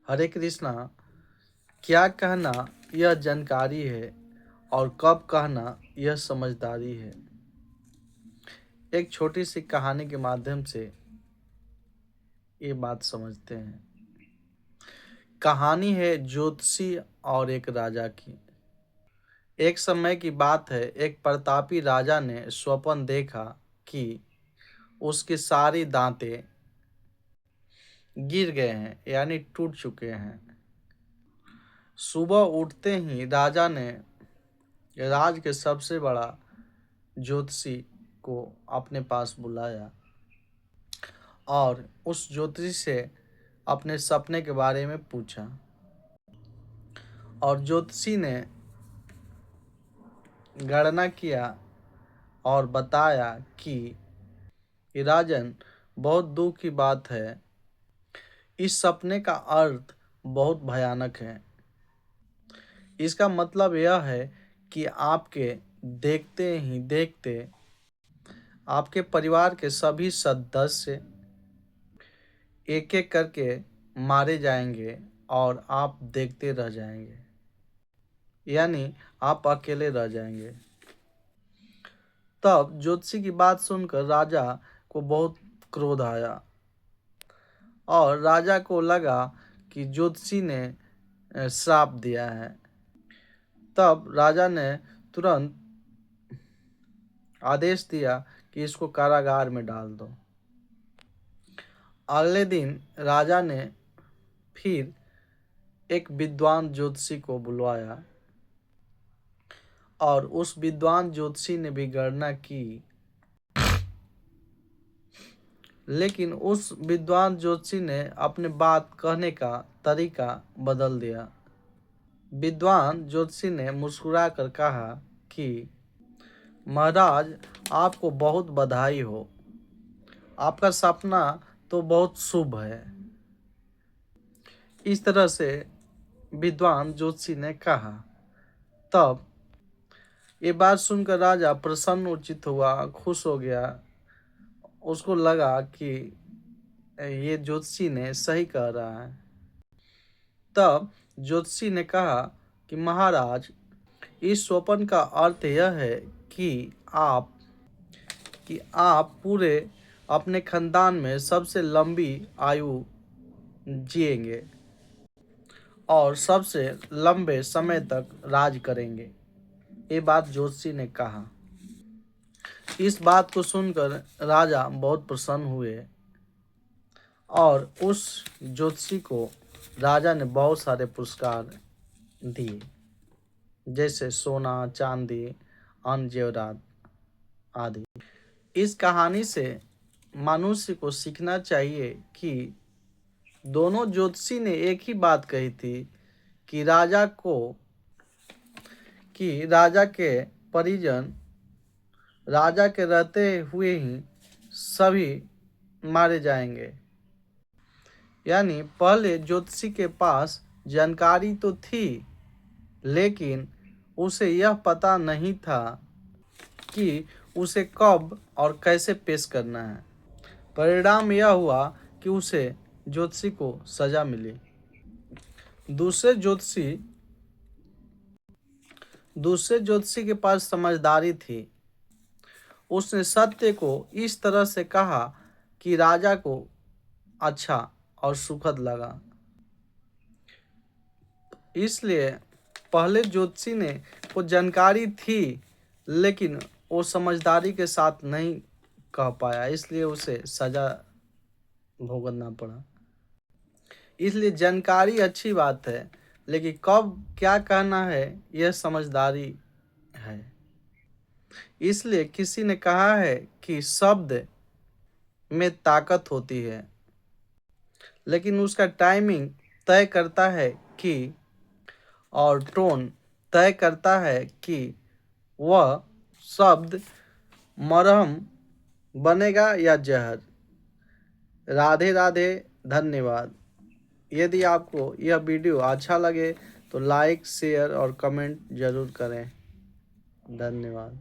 हरे कृष्णा। क्या कहना यह जानकारी है और कब कहना यह समझदारी है। एक छोटी सी कहानी के माध्यम से ये बात समझते हैं। कहानी है ज्योतिषी और एक राजा की। एक समय की बात है, एक प्रतापी राजा ने स्वप्न देखा कि उसके सारी दांतें गिर गए हैं, यानी टूट चुके हैं। सुबह उठते ही राजा ने राज के सबसे बड़ा ज्योतिषी को अपने पास बुलाया और उस ज्योतिषी से अपने सपने के बारे में पूछा। और ज्योतिषी ने गणना किया और बताया कि राजन, बहुत दुख की बात है, इस सपने का अर्थ बहुत भयानक है। इसका मतलब यह है कि आपके देखते ही देखते आपके परिवार के सभी सदस्य एक एक करके मारे जाएंगे और आप देखते रह जाएंगे, यानी आप अकेले रह जाएंगे। तब ज्योतिषी की बात सुनकर राजा को बहुत क्रोध आया और राजा को लगा कि ज्योतिषी ने श्राप दिया है। तब राजा ने तुरंत आदेश दिया कि इसको कारागार में डाल दो। अगले दिन राजा ने फिर एक विद्वान ज्योतिषी को बुलवाया और उस विद्वान ज्योतिषी ने भी गणना की, लेकिन उस विद्वान ज्योतिषी ने अपने बात कहने का तरीका बदल दिया। विद्वान ज्योतिषी ने मुस्कुराकर कहा कि महाराज, आपको बहुत बधाई हो, आपका सपना तो बहुत शुभ है। इस तरह से विद्वान ज्योतिषी ने कहा। तब ये बात सुनकर राजा प्रसन्नचित्त हुआ, खुश हो गया। उसको लगा कि ये ज्योतिषी ने सही कह रहा है। तब ज्योतिषी ने कहा कि महाराज, इस स्वप्न का अर्थ यह है कि आप पूरे अपने खानदान में सबसे लंबी आयु जिएंगे और सबसे लंबे समय तक राज करेंगे। ये बात ज्योतिषी ने कहा। इस बात को सुनकर राजा बहुत प्रसन्न हुए और उस ज्योतिषी को राजा ने बहुत सारे पुरस्कार दिए, जैसे सोना, चांदी, अन्य जेवरात आदि। इस कहानी से मनुष्य को सीखना चाहिए कि दोनों ज्योतिषी ने एक ही बात कही थी कि राजा के परिजन राजा के रहते हुए ही सभी मारे जाएंगे। यानी पहले ज्योतिषी के पास जानकारी तो थी, लेकिन उसे यह पता नहीं था कि उसे कब और कैसे पेश करना है। परिणाम यह हुआ कि उसे ज्योतिषी को सजा मिली। दूसरे ज्योतिषी के पास समझदारी थी। उसने सत्य को इस तरह से कहा कि राजा को अच्छा और सुखद लगा। इसलिए पहले ज्योतिषी ने को जानकारी थी, लेकिन वो समझदारी के साथ नहीं कह पाया, इसलिए उसे सजा भुगतना पड़ा। इसलिए जानकारी अच्छी बात है, लेकिन कब क्या कहना है यह समझदारी है। इसलिए किसी ने कहा है कि शब्द में ताकत होती है, लेकिन उसका टाइमिंग तय करता है कि और टोन तय करता है कि वह शब्द मरहम बनेगा या जहर। राधे राधे, धन्यवाद। यदि आपको यह वीडियो अच्छा लगे तो लाइक, शेयर और कमेंट जरूर करें। धन्यवाद।